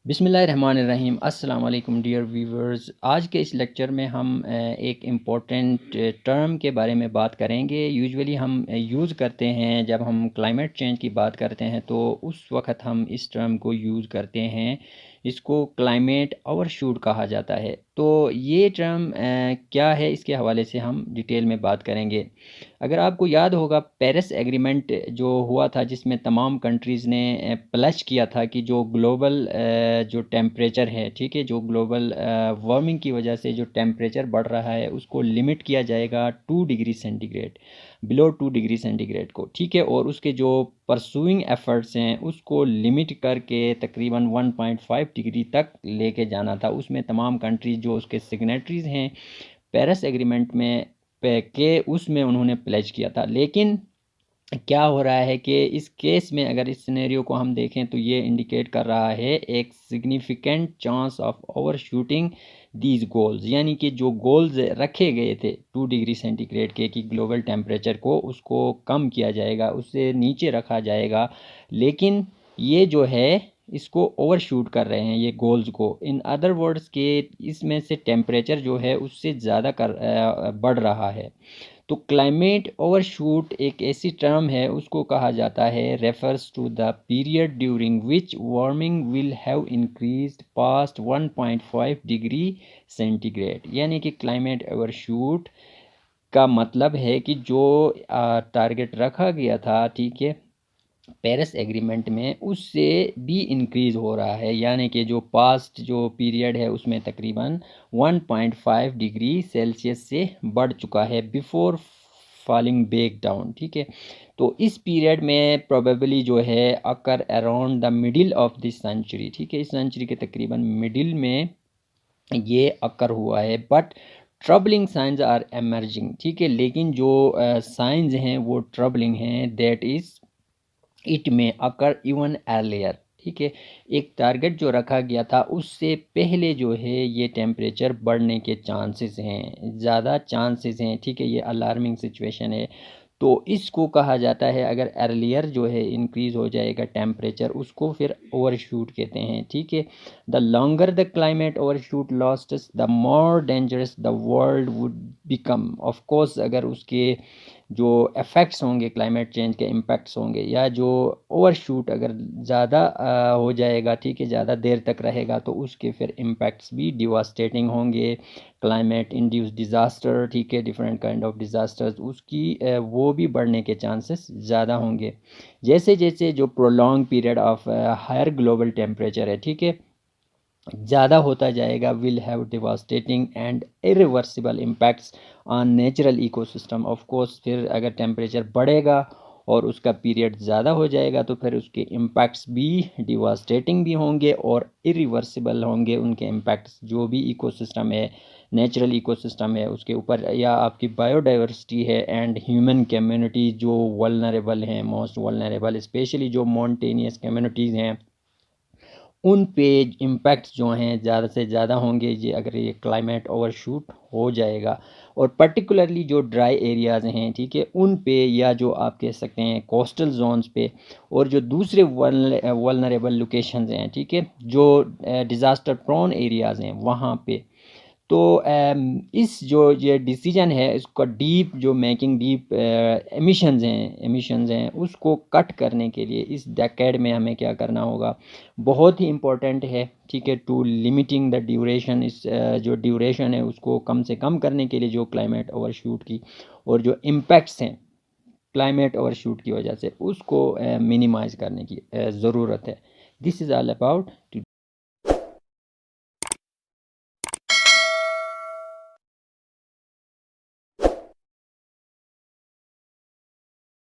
बिस्मिल्लाहिर्रहमानिर्रहीम। अस्सलाम वालेकुम डियर व्यूवर्स। आज के इस लेक्चर में हम एक इम्पोर्टेंट टर्म के बारे में बात करेंगे। यूजुअली हम यूज़ करते हैं जब हम क्लाइमेट चेंज की बात करते हैं, तो उस वक्त हम इस टर्म को यूज़ करते हैं। इसको क्लाइमेट ओवरशूट कहा जाता है। तो ये टर्म क्या है, इसके हवाले से हम डिटेल में बात करेंगे। अगर आपको याद होगा, पेरिस एग्रीमेंट जो हुआ था, जिसमें तमाम कंट्रीज़ ने प्लेज किया था कि जो ग्लोबल जो टेम्परेचर है, ठीक है, जो ग्लोबल वार्मिंग की वजह से जो टेम्परेचर बढ़ रहा है, उसको लिमिट किया जाएगा 2 degree centigrade, below 2 degree centigrade को, ठीक है। और उसके जो परसुइंग एफर्ट्स हैं उसको लिमिट करके तकरीबन 1.5 डिग्री तक लेके जाना था। उसमें तमाम कंट्रीज़ जो उसके सिग्नेटरीज़ हैं पेरिस एग्रीमेंट में के उसमें उन्होंने प्लेज किया था। लेकिन क्या हो रहा है कि इस केस में अगर इस सिनेरियो को हम देखें तो ये इंडिकेट कर रहा है एक significant chance of over shooting these goals, यानी कि जो गोल्स रखे गए थे 2 डिग्री सेंटीग्रेड के कि ग्लोबल टेम्परेचर को उसको कम किया जाएगा, उससे नीचे रखा जाएगा, लेकिन ये जो है इसको ओवर शूट कर रहे हैं ये गोल्स को। इन अदर वर्ड्स के इसमें से टेम्परेचर जो है उससे ज़्यादा बढ़ रहा है। तो क्लाइमेट ओवरशूट एक ऐसी टर्म है, उसको कहा जाता है refers to the period during which warming will have increased past 1.5 degree centigrade. यानी कि क्लाइमेट ओवरशूट का मतलब है कि जो टारगेट रखा गया था, ठीक है, पेरिस एग्रीमेंट में, उससे भी इंक्रीज़ हो रहा है। यानी कि जो पास्ट जो पीरियड है उसमें तकरीबन 1.5 डिग्री सेल्सियस से बढ़ चुका है बिफोर फॉलिंग बैक डाउन, ठीक है। तो इस पीरियड में प्रोबेबली जो है occur around the middle of this century, ठीक है, इस सेंचुरी के तकरीबन मिडिल में ये अकर हुआ है। But troubling science are emerging, ठीक है, लेकिन जो साइंस हैं वो ट्रबलिंग हैं। दैट इज़ इट में अकर इवन अर्लियर, ठीक है। एक टारगेट जो रखा गया था उससे पहले जो है ये टेम्परेचर बढ़ने के चांसेस हैं, ज़्यादा चांसेस हैं, ठीक है। ये अलार्मिंग सिचुएशन है। तो इसको कहा जाता है, अगर अर्लियर जो है इंक्रीज़ हो जाएगा टेम्परेचर, उसको फिर ओवरशूट कहते हैं, ठीक है। The longer the climate overshoot lasts the more dangerous the world would become. Of course अगर उसके जो इफ़ेक्ट्स होंगे, क्लाइमेट चेंज के इम्पैक्ट्स होंगे, या जो ओवरशूट अगर ज़्यादा हो जाएगा, ठीक है, ज़्यादा देर तक रहेगा, तो उसके फिर इम्पैक्ट्स भी डिवास्टेटिंग होंगे। क्लाइमेट इंड्यूस डिज़ास्टर, ठीक है, डिफरेंट काइंड ऑफ डिज़ास्टर्स, उसकी वो भी बढ़ने के चांसेस ज़्यादा होंगे। जैसे जैसे जो prolong period of higher global temperature है, ठीक है, ज़्यादा होता जाएगा, will have devastating and irreversible impacts on natural ecosystem. Of course फिर अगर टेम्परेचर बढ़ेगा और उसका पीरियड ज़्यादा हो जाएगा तो फिर उसके इम्पैक्ट्स भी डिवास्टेटिंग भी होंगे और इरिवर्सिबल होंगे उनके इम्पैक्ट्स। जो भी इकोसिस्टम है, नेचुरल इकोसिस्टम है, उसके ऊपर, या आपकी बायोडाइवर्सिटी है एंड ह्यूमन कम्युनिटी जो वल्नरेबल हैं, मोस्ट वल्नरेबल, स्पेशली जो मॉन्टेनियस कम्युनिटीज़ हैं, उन पे इम्पैक्ट्स जो हैं ज़्यादा से ज़्यादा होंगे ये अगर ये क्लाइमेट ओवरशूट हो जाएगा। और पर्टिकुलरली जो ड्राई एरियाज़ हैं, ठीक है, उन पे, या जो आप कह सकते हैं कोस्टल जोन्स पे, और जो दूसरे वल्नरेबल लोकेशंस हैं, ठीक है, जो डिज़ास्टर प्रोन एरियाज़ हैं, वहाँ पे। तो इस जो ये डिसीजन है, इसका डीप जो मेकिंग डीप एमिशंस हैं उसको कट करने के लिए इस डेकेड में हमें क्या करना होगा, बहुत ही इम्पोर्टेंट है, ठीक है, टू लिमिटिंग द ड्यूरेशन। इस जो ड्यूरेशन है उसको कम से कम करने के लिए जो क्लाइमेट ओवरशूट की और जो इम्पैक्ट्स हैं क्लाइमेट ओवरशूट की वजह से, उसको मिनिमाइज़ करने की ज़रूरत है। This is all about